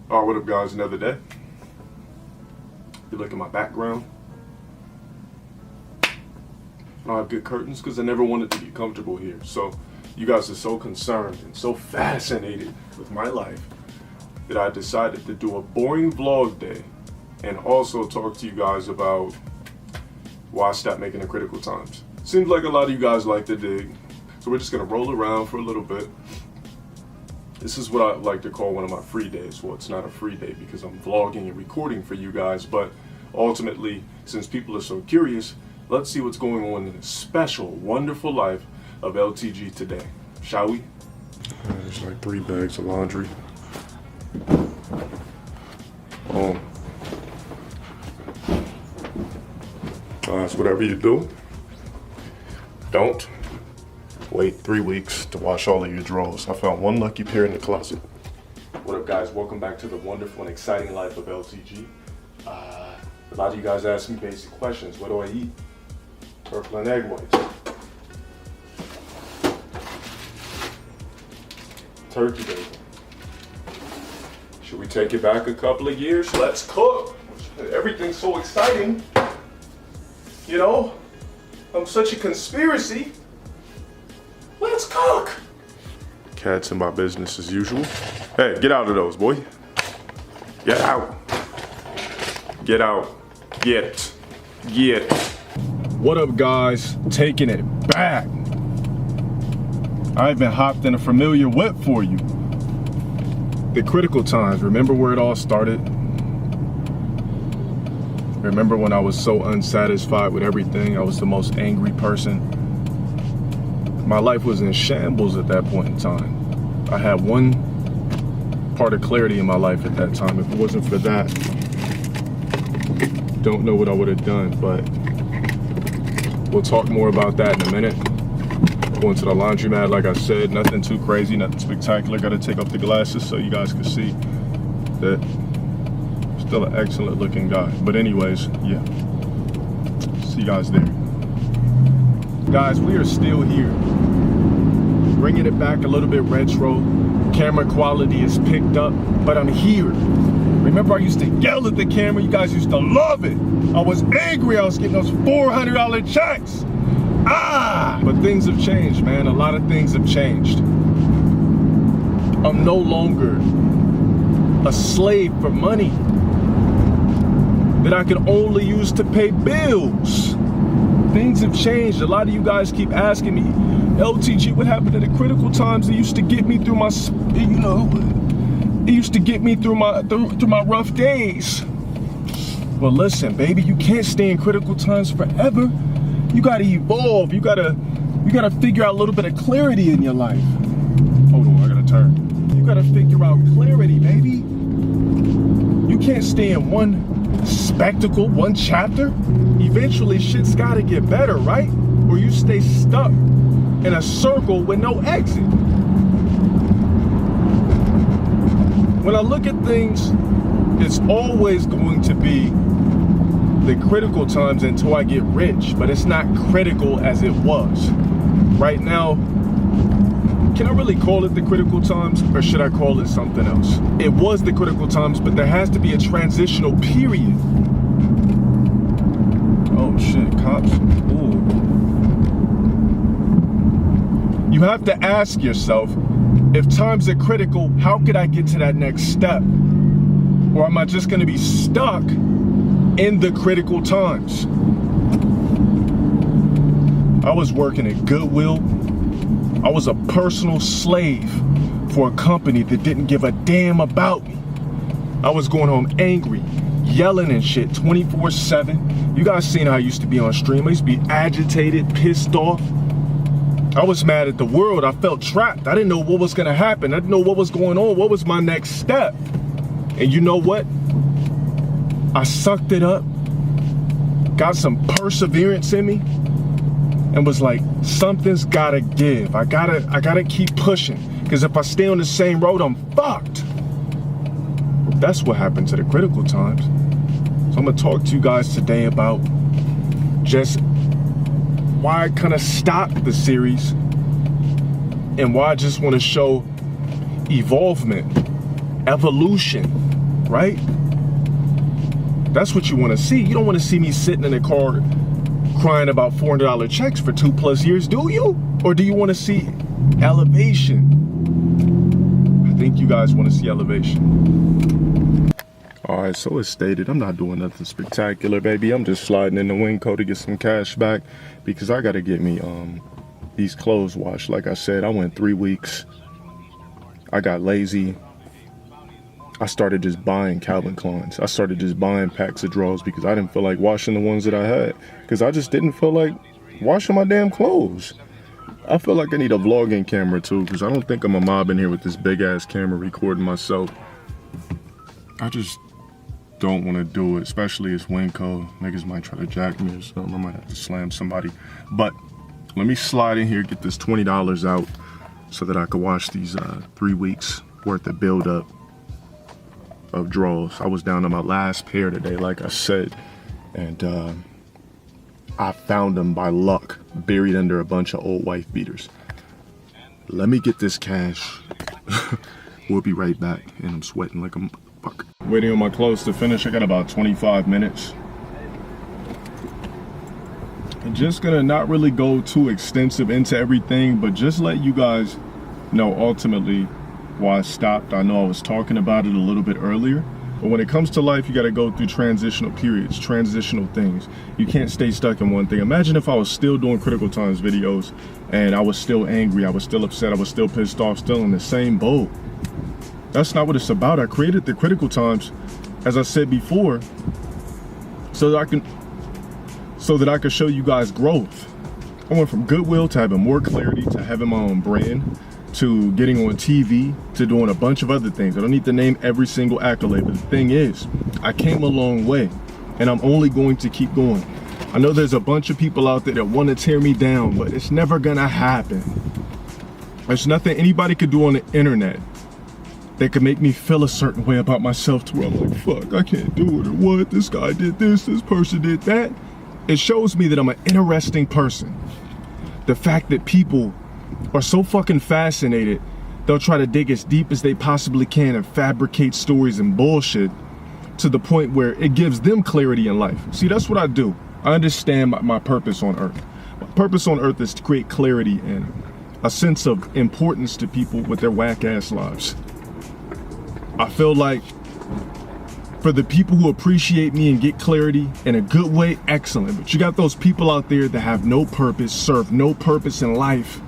Alright, what up guys, another day. You look at my background. I don't have good curtains because I never wanted to get comfortable here. So you guys are so concerned and so fascinated with my life that I decided to do a boring vlog day and also talk to you guys about why I stopped making the critical times. Seems like a lot of you guys like to dig. So we're just gonna roll around for a little bit. This is what I like to call one of my free days. Well, it's not a free day because I'm vlogging and recording for you guys, but ultimately, since people are so curious, let's see what's going on in the special, wonderful life of LTG today. Shall we? There's like 3 bags of laundry. Guys, whatever you do, don't wait 3 weeks to wash all of your drawers. I found one lucky pair in the closet. What up guys, welcome back to the wonderful and exciting life of LTG. A lot of you guys ask me basic questions. What do I eat? Purple and egg whites. Turkey bacon. Should we take it back a couple of years? Let's cook. Everything's so exciting. You know, I'm such a conspiracy. Let's cook. Cats in my business as usual. Hey, get out of those, boy. Get out. Get out. Get it. Get it. What up, guys? Taking it back. I even hopped in a familiar whip for you. The critical times. Remember where it all started? Remember when I was so unsatisfied with everything? I was the most angry person. My life was in shambles at that point in time. I had one part of clarity in my life at that time. If it wasn't for that, don't know what I would have done, but we'll talk more about that in a minute. Going to the laundromat, like I said, nothing too crazy, nothing spectacular. Got to take off the glasses so you guys can see that I'm still an excellent looking guy. But anyways, yeah, see you guys there. Guys, we are still here. Bringing it back a little bit retro. Camera quality is picked up, but I'm here. Remember I used to yell at the camera, you guys used to love it. I was angry I was getting those $400 checks. But things have changed, man. A lot of things have changed. I'm no longer a slave for money that I can only use to pay bills. Things have changed. A lot of you guys keep asking me, LTG, what happened to the critical times that used to get me through my, you know, it used to get me through my rough days. Well, listen, baby, you can't stay in critical times forever. You gotta evolve. You gotta figure out a little bit of clarity in your life. Hold on, I gotta turn. You gotta figure out clarity, baby. You can't stay in one spectacle, one chapter. Eventually, shit's gotta get better, right? Or you stay stuck in a circle with no exit. When I look at things, it's always going to be the critical times until I get rich, but it's not critical as it was. Right now, can I really call it the critical times, or should I call it something else? It was the critical times, but there has to be a transitional period. Oh shit, cops. Ooh. You have to ask yourself, if times are critical, how could I get to that next step? Or am I just gonna be stuck in the critical times? I was working at Goodwill. I was a personal slave for a company that didn't give a damn about me. I was going home angry, yelling and shit 24/7. You guys seen how I used to be on stream. I used to be agitated, pissed off. I was mad at the world. I felt trapped. I didn't know what was gonna happen. I didn't know what was going on. What was my next step? And you know what? I sucked it up, got some perseverance in me, and was like, something's gotta give. I gotta keep pushing, because if I stay on the same road, I'm fucked. That's what happened to the critical times. So I'm gonna talk to you guys today about just why I kind of stopped the series and why I just want to show evolvement, evolution, right? That's what you want to see. You don't want to see me sitting in a car crying about $400 checks for 2+ years, do you? Or do you want to see elevation? I think you guys want to see elevation. All right, so as stated, I'm not doing nothing spectacular, baby. I'm just sliding in the Winco to get some cash back because I got to get me these clothes washed. Like I said, I went 3 weeks. I got lazy. I started just buying Calvin Kleins. I started just buying packs of drawers because I didn't feel like washing the ones that I had because I just didn't feel like washing my damn clothes. I feel like I need a vlogging camera too because I don't think I'm a mob in here with this big ass camera recording myself. I just don't want to do it, especially it's Winco. Niggas might try to jack me or something. I might have to slam somebody. But let me slide in here, get this $20 out so that I could wash these 3 weeks worth of buildup of drawers. I was down to my last pair today, like I said, and I found them by luck, buried under a bunch of old wife beaters. Let me get this cash. We'll be right back, and I'm sweating like a fuck. Waiting on my clothes to finish. I got about 25 minutes. I'm just gonna not really go too extensive into everything, but just let you guys know ultimately why I stopped. I know I was talking about it a little bit earlier, but when it comes to life, you got to go through transitional periods, transitional things. You can't stay stuck in one thing. Imagine if I was still doing Critical Times videos and I was still angry, I was still upset, I was still pissed off, still in the same boat. That's not what it's about. I created the Critical Times, as I said before, so that I could show you guys growth. I went from goodwill to having more clarity, to having my own brand, to getting on TV, to doing a bunch of other things. I don't need to name every single accolade, but the thing is, I came a long way, and I'm only going to keep going. I know there's a bunch of people out there that want to tear me down, but it's never gonna happen. There's nothing anybody could do on the internet that could make me feel a certain way about myself to where I'm like, fuck, I can't do it, or what, this guy did this, this person did that. It shows me that I'm an interesting person. The fact that people are so fucking fascinated, they'll try to dig as deep as they possibly can and fabricate stories and bullshit to the point where it gives them clarity in life. See, that's what I do. I understand my purpose on earth. My purpose on earth is to create clarity and a sense of importance to people with their whack ass lives. I feel like for the people who appreciate me and get clarity in a good way, excellent. But you got those people out there that have no purpose, serve no purpose in life.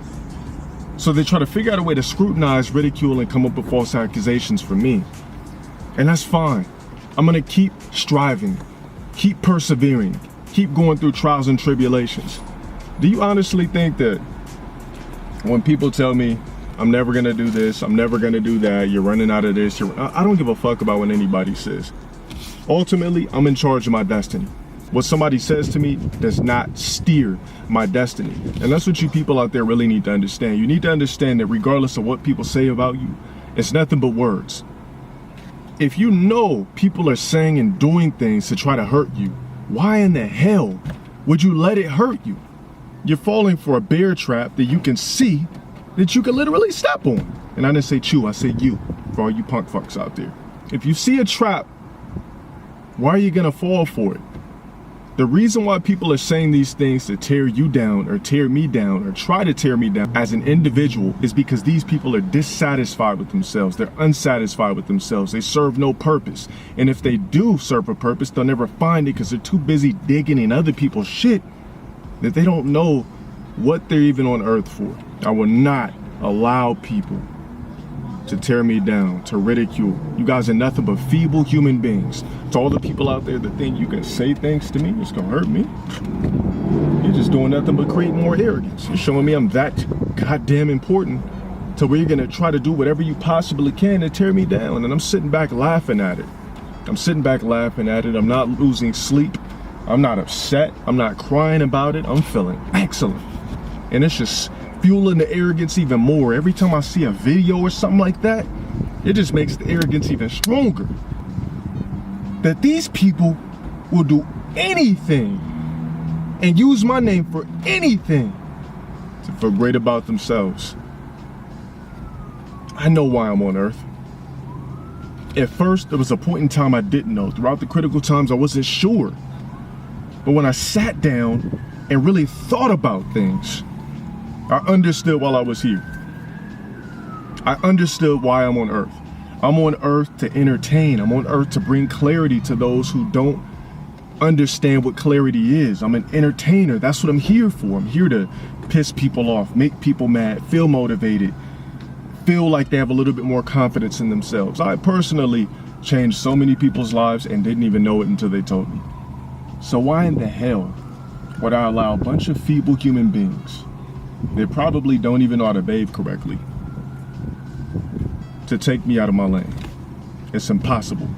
So they try to figure out a way to scrutinize, ridicule, and come up with false accusations for me. And that's fine. I'm gonna keep striving, keep persevering, keep going through trials and tribulations. Do you honestly think that when people tell me, I'm never gonna do this, I'm never gonna do that, you're running out of this, I don't give a fuck about what anybody says. Ultimately, I'm in charge of my destiny. What somebody says to me does not steer my destiny. And that's what you people out there really need to understand. You need to understand that regardless of what people say about you, it's nothing but words. If you know people are saying and doing things to try to hurt you, why in the hell would you let it hurt you? You're falling for a bear trap that you can see that you can literally step on. And I didn't say chew, I said you, for all you punk fucks out there. If you see a trap, why are you gonna fall for it? The reason why people are saying these things to tear you down or tear me down or try to tear me down as an individual is because these people are dissatisfied with themselves. They're unsatisfied with themselves. They serve no purpose. And if they do serve a purpose, they'll never find it because they're too busy digging in other people's shit that they don't know what they're even on earth for. I will not allow people to tear me down, to ridicule. You guys are nothing but feeble human beings. To all the people out there that think you can say things to me, it's gonna hurt me. You're just doing nothing but create more arrogance. You're showing me I'm that goddamn important to where you're gonna try to do whatever you possibly can to tear me down. And I'm sitting back laughing at it. I'm sitting back laughing at it. I'm not losing sleep. I'm not upset. I'm not crying about it. I'm feeling excellent. And it's just fueling the arrogance even more. Every time I see a video or something like that, it just makes the arrogance even stronger. That these people will do anything and use my name for anything to feel great about themselves. I know why I'm on earth. At first, there was a point in time I didn't know. Throughout the critical times, I wasn't sure. But when I sat down and really thought about things, I understood while I was here. I understood why I'm on earth. I'm on earth to entertain. I'm on earth to bring clarity to those who don't understand what clarity is. I'm an entertainer. That's what I'm here for. I'm here to piss people off, make people mad, feel motivated, feel like they have a little bit more confidence in themselves. I personally changed so many people's lives and didn't even know it until they told me. So why in the hell would I allow a bunch of feeble human beings that probably don't even know how to bathe correctly to take me out of my lane? It's impossible.